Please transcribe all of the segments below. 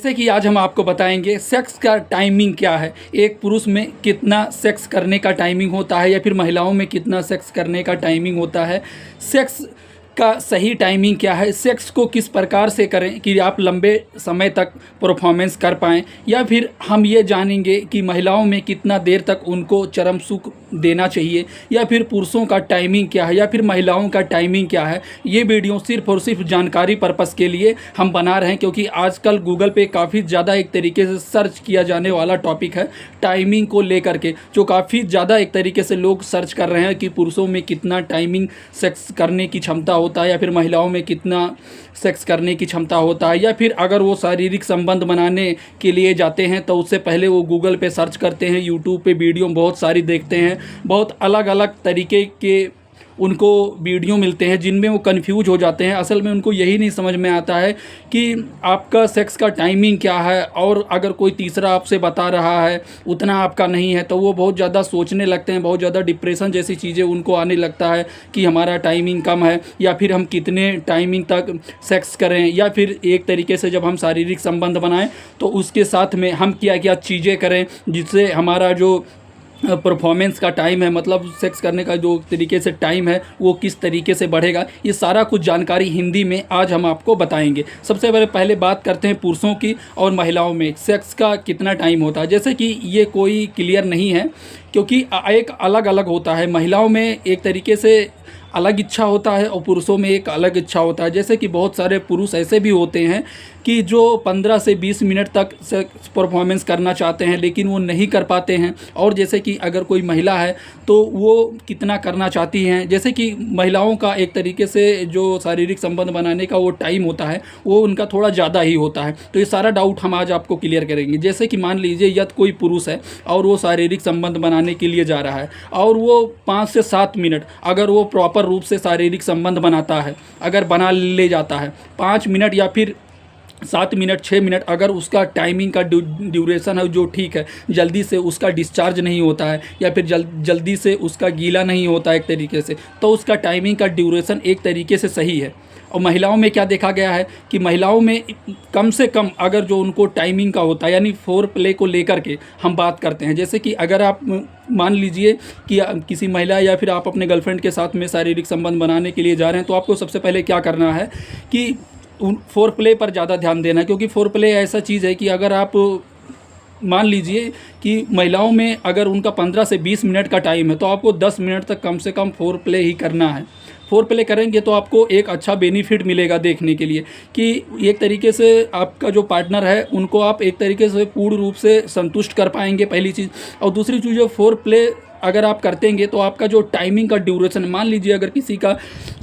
जैसे कि आज हम आपको बताएंगे सेक्स का टाइमिंग क्या है। एक पुरुष में कितना सेक्स करने का टाइमिंग होता है या फिर महिलाओं में कितना सेक्स करने का टाइमिंग होता है। सेक्स का सही टाइमिंग क्या है, सेक्स को किस प्रकार से करें कि आप लंबे समय तक परफॉर्मेंस कर पाएँ, या फिर हम ये जानेंगे कि महिलाओं में कितना देर तक उनको चरम सुख देना चाहिए, या फिर पुरुषों का टाइमिंग क्या है, या फिर महिलाओं का टाइमिंग क्या है। ये वीडियो सिर्फ और सिर्फ जानकारी पर्पस के लिए हम बना रहे हैं, क्योंकि आजकल गूगल पे काफ़ी ज़्यादा एक तरीके से सर्च किया जाने वाला टॉपिक है टाइमिंग को लेकर के, जो काफ़ी ज़्यादा एक तरीके से लोग सर्च कर रहे हैं कि पुरुषों में कितना टाइमिंग सेक्स करने की क्षमता होता है, या फिर महिलाओं में कितना सेक्स करने की क्षमता होता है। या फिर अगर वो शारीरिक संबंध बनाने के लिए जाते हैं तो उससे पहले वो गूगल पे सर्च करते हैं, यूट्यूब पे वीडियो बहुत सारी देखते हैं, बहुत अलग अलग तरीके के उनको वीडियो मिलते हैं जिनमें वो कंफ्यूज हो जाते हैं। असल में उनको यही नहीं समझ में आता है कि आपका सेक्स का टाइमिंग क्या है, और अगर कोई तीसरा आपसे बता रहा है उतना आपका नहीं है तो वो बहुत ज़्यादा सोचने लगते हैं, बहुत ज़्यादा डिप्रेशन जैसी चीज़ें उनको आने लगता है कि हमारा टाइमिंग कम है, या फिर हम कितने टाइमिंग तक सेक्स करें, या फिर एक तरीके से जब हम शारीरिक संबंध बनाएं तो उसके साथ में हम क्या क्या चीज़ें करें जिससे हमारा जो परफॉर्मेंस का टाइम है, मतलब सेक्स करने का जो तरीके से टाइम है वो किस तरीके से बढ़ेगा। ये सारा कुछ जानकारी हिंदी में आज हम आपको बताएंगे। सबसे पहले बात करते हैं पुरुषों की और महिलाओं में सेक्स का कितना टाइम होता है। जैसे कि ये कोई क्लियर नहीं है, क्योंकि एक अलग अलग होता है। महिलाओं में एक तरीके से अलग इच्छा होता है और पुरुषों में एक अलग इच्छा होता है। जैसे कि बहुत सारे पुरुष ऐसे भी होते हैं कि जो 15 से 20 मिनट तक सेक्स परफॉर्मेंस करना चाहते हैं लेकिन वो नहीं कर पाते हैं। और जैसे कि अगर कोई महिला है तो वो कितना करना चाहती हैं। जैसे कि महिलाओं का एक तरीके से जो शारीरिक संबंध बनाने का वो टाइम होता है वो उनका थोड़ा ज़्यादा ही होता है। तो ये सारा डाउट हम आज आपको क्लियर करेंगे। जैसे कि मान लीजिए यदि कोई पुरुष है और वो शारीरिक संबंध बनाने के लिए जा रहा है और वो 5 से 7 मिनट अगर वो प्रॉपर रूप से शारीरिक संबंध बनाता है, अगर बना ले जाता है 5 मिनट या फिर 7 मिनट 6 मिनट, अगर उसका टाइमिंग का ड्यूरेशन है जो ठीक है, जल्दी से उसका डिस्चार्ज नहीं होता है या फिर जल्दी से उसका गीला नहीं होता है एक तरीके से, तो उसका टाइमिंग का ड्यूरेशन एक तरीके से सही है। और महिलाओं में क्या देखा गया है कि महिलाओं में कम से कम अगर जो उनको टाइमिंग का होता है, यानी फोर प्ले को लेकर के हम बात करते हैं। जैसे कि अगर आप मान लीजिए कि किसी महिला या फिर आप अपने गर्लफ्रेंड के साथ में शारीरिक संबंध बनाने के लिए जा रहे हैं, तो आपको सबसे पहले क्या करना है कि फोर प्ले पर ज़्यादा ध्यान देना है। क्योंकि फोर प्ले ऐसा चीज़ है कि अगर आप मान लीजिए कि महिलाओं में अगर उनका 15 से 20 मिनट का टाइम है तो आपको 10 मिनट तक कम से कम फोर प्ले ही करना है। फोर प्ले करेंगे तो आपको एक अच्छा बेनिफिट मिलेगा देखने के लिए कि एक तरीके से आपका जो पार्टनर है उनको आप एक तरीके से पूर्ण रूप से संतुष्ट कर पाएंगे, पहली चीज़। और दूसरी चीज़, जो फोर प्ले अगर आप करतेंगे तो आपका जो टाइमिंग का ड्यूरेशन, मान लीजिए अगर किसी का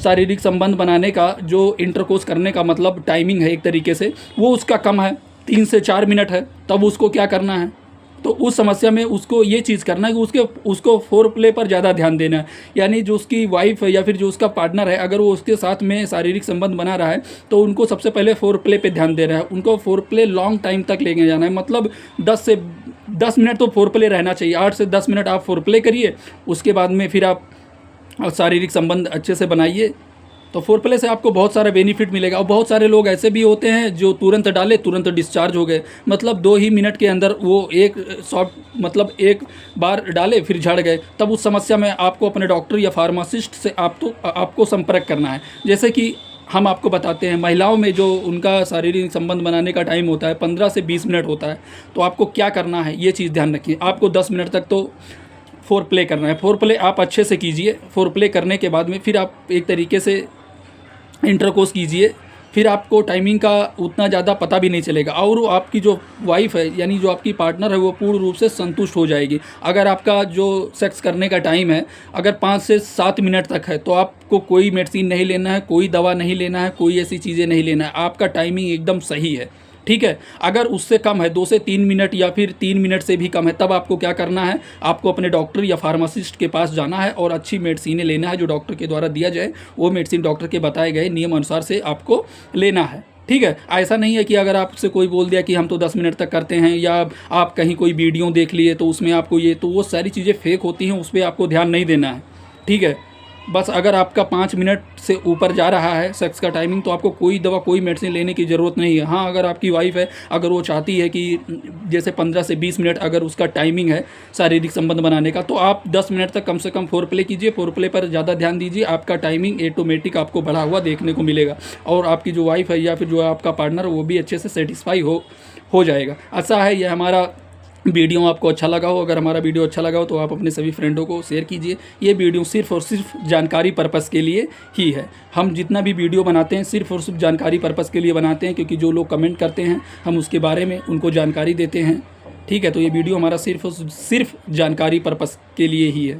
शारीरिक संबंध बनाने का जो इंटरकोर्स करने का मतलब टाइमिंग है एक तरीके से वो उसका कम है, 3 से 4 मिनट है, तब उसको क्या करना है, तो उस समस्या में उसको ये चीज़ करना है कि उसको फोर प्ले पर ज़्यादा ध्यान देना है। यानी जो उसकी वाइफ है या फिर जो उसका पार्टनर है, अगर वो उसके साथ में शारीरिक संबंध बना रहा है तो उनको सबसे पहले फोर प्ले पे ध्यान दे रहा है। उनको फोर प्ले लॉन्ग टाइम तक लेके जाना है, मतलब 10 मिनट तो फोर प्ले रहना चाहिए। 8 से 10 मिनट आप फोर प्ले करिए, उसके बाद में फिर आप शारीरिक संबंध अच्छे से बनाइए, तो फोर प्ले से आपको बहुत सारा बेनिफिट मिलेगा। और बहुत सारे लोग ऐसे भी होते हैं जो तुरंत डाले तुरंत डिस्चार्ज हो गए, मतलब 2 ही मिनट के अंदर वो एक एक बार डाले फिर झड़ गए। तब उस समस्या में आपको अपने डॉक्टर या फार्मासिस्ट से आपको संपर्क करना है। जैसे कि हम आपको बताते हैं, महिलाओं में जो उनका शारीरिक संबंध बनाने का टाइम होता है 15 से 20 मिनट होता है, तो आपको क्या करना है ये चीज़ ध्यान रखिए। आपको 10 मिनट तक तो फोर प्ले करना है। फोर प्ले आप अच्छे से कीजिए। फोर प्ले करने के बाद में फिर आप एक तरीके से इंटरकोर्स कीजिए, फिर आपको टाइमिंग का उतना ज़्यादा पता भी नहीं चलेगा और आपकी जो वाइफ है यानी जो आपकी पार्टनर है वो पूर्ण रूप से संतुष्ट हो जाएगी। अगर आपका जो सेक्स करने का टाइम है अगर 5 से 7 मिनट तक है तो आपको कोई मेडिसिन नहीं लेना है, कोई दवा नहीं लेना है, कोई ऐसी चीज़ें नहीं लेना है, आपका टाइमिंग एकदम सही है, ठीक है। अगर उससे कम है 2 से 3 मिनट या फिर 3 मिनट से भी कम है, तब आपको क्या करना है, आपको अपने डॉक्टर या फार्मासिस्ट के पास जाना है और अच्छी मेडिसिनें लेना है जो डॉक्टर के द्वारा दिया जाए। वो मेडिसिन डॉक्टर के बताए गए नियम अनुसार से आपको लेना है, ठीक है। ऐसा नहीं है कि अगर आपसे कोई बोल दिया कि हम तो 10 मिनट तक करते हैं, या आप कहीं कोई वीडियो देख लिए तो उसमें आपको ये, तो वो सारी चीज़ें फेक होती हैं, उस पर आपको ध्यान नहीं देना है, ठीक है। बस अगर आपका 5 मिनट से ऊपर जा रहा है सेक्स का टाइमिंग, तो आपको कोई दवा, कोई मेडिसिन लेने की ज़रूरत नहीं है। हाँ, अगर आपकी वाइफ है, अगर वो चाहती है कि जैसे 15 से 20 मिनट अगर उसका टाइमिंग है शारीरिक संबंध बनाने का, तो आप 10 मिनट तक कम से कम फोरप्ले कीजिए, फोरप्ले पर ज़्यादा ध्यान दीजिए, आपका टाइमिंग ऑटोमेटिक आपको बढ़ा हुआ देखने को मिलेगा, और आपकी जो वाइफ है या फिर जो आपका पार्टनर वो भी अच्छे से सेटिस्फाई हो जाएगा। अच्छा है, यह हमारा वीडियो आपको अच्छा लगा हो। अगर हमारा वीडियो अच्छा लगा हो तो आप अपने सभी फ्रेंडों को शेयर कीजिए। ये वीडियो सिर्फ़ और सिर्फ जानकारी पर्पस के लिए ही है। हम जितना भी वीडियो बनाते हैं सिर्फ़ और सिर्फ जानकारी पर्पस के लिए बनाते हैं, क्योंकि जो लोग कमेंट करते हैं हम उसके बारे में उनको जानकारी देते हैं। ठीक है, तो ये वीडियो हमारा सिर्फ़ और सिर्फ जानकारी पर्पस के लिए ही है।